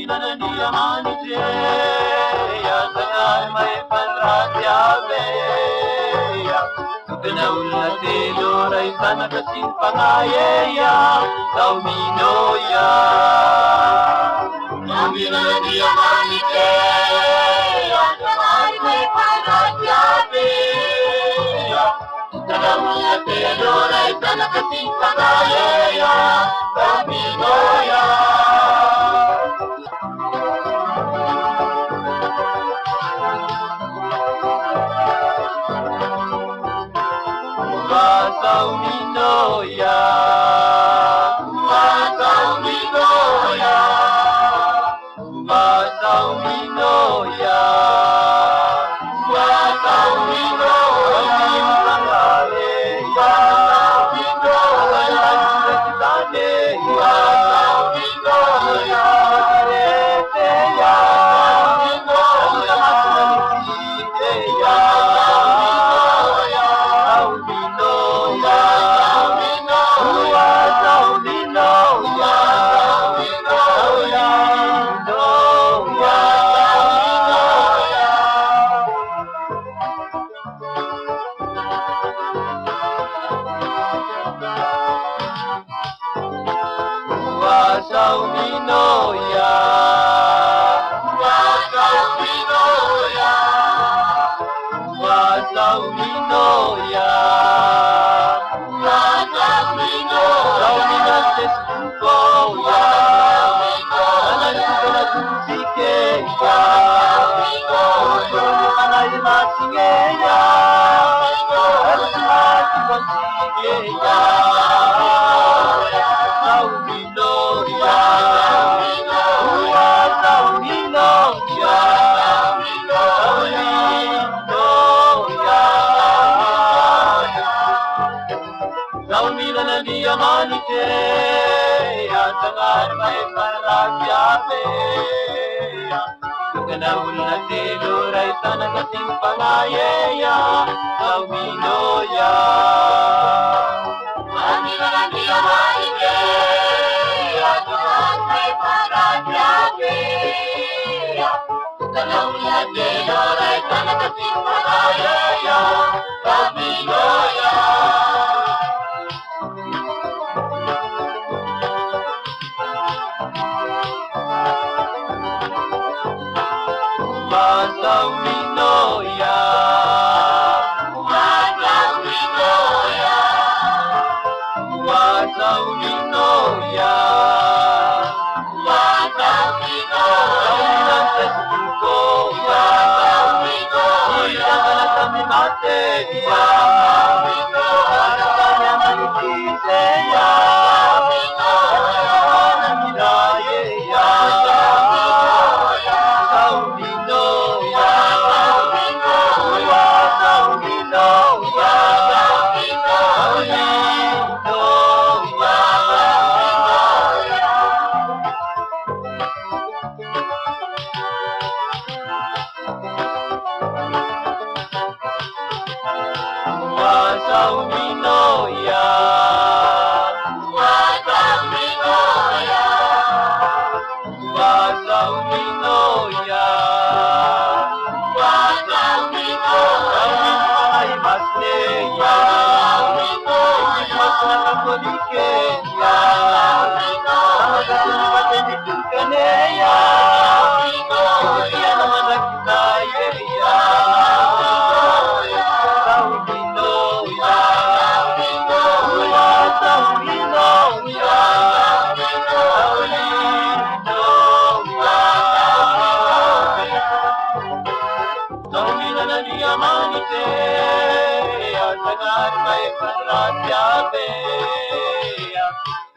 Saumina diamante ya sangar mai panratya beya Tugna ullate lorai sana kasin pangaye ya Saumino ya Saumina diamante ya sangar mai panratya beya Tugna ullate lorai sana kasin pangaye ya Saumino ya Saumino ya, Saumino ya, Saumino ya, Saumino ya, Saumino ya, Saumino ya, Saumino ya, Saumino, Saumino testuko ya, Saumino, Saumino ya, Saumino masige ya, Saumino ya, Saumino ya, Saumino ya, Saumino na diamante ya sangar mai panratya beya Tugna ullate lorai sana kasin pangaye ya Saumino ya Saumino na diamante ya sangar mai panratya beya Tugna ullate lorai sana kasin pangaye ya Saumino ya Saumino ya, Saumino ya, Saumino ya, Saumino, Saumino testuko ya, Saumino ya, Saumino mate ya, Saumino, Saumino manipise ya, Saumino, Saumino ya, Saumino ya, Saumino ya, Saumino ya, Saumino ya, Saumino ya, Saumino, Saumino ay masne ya, Saumino, masna kapolike ya, Saumino, Saumino matendikane ya, Saumino, ya naman nagkinaye ya, Saumino ya, Saumino ya, Saumino ya, Saumino na diamante ya sangar mai panratya beya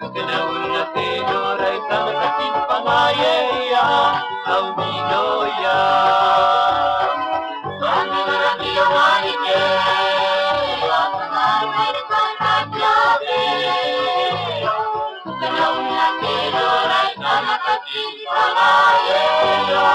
Tugna ullate lorai sana kasin pangaye ya Saumino ya Saumino na diamante ya sangar mai panratya beya Tugna ullate lorai sana kasin pangaye ya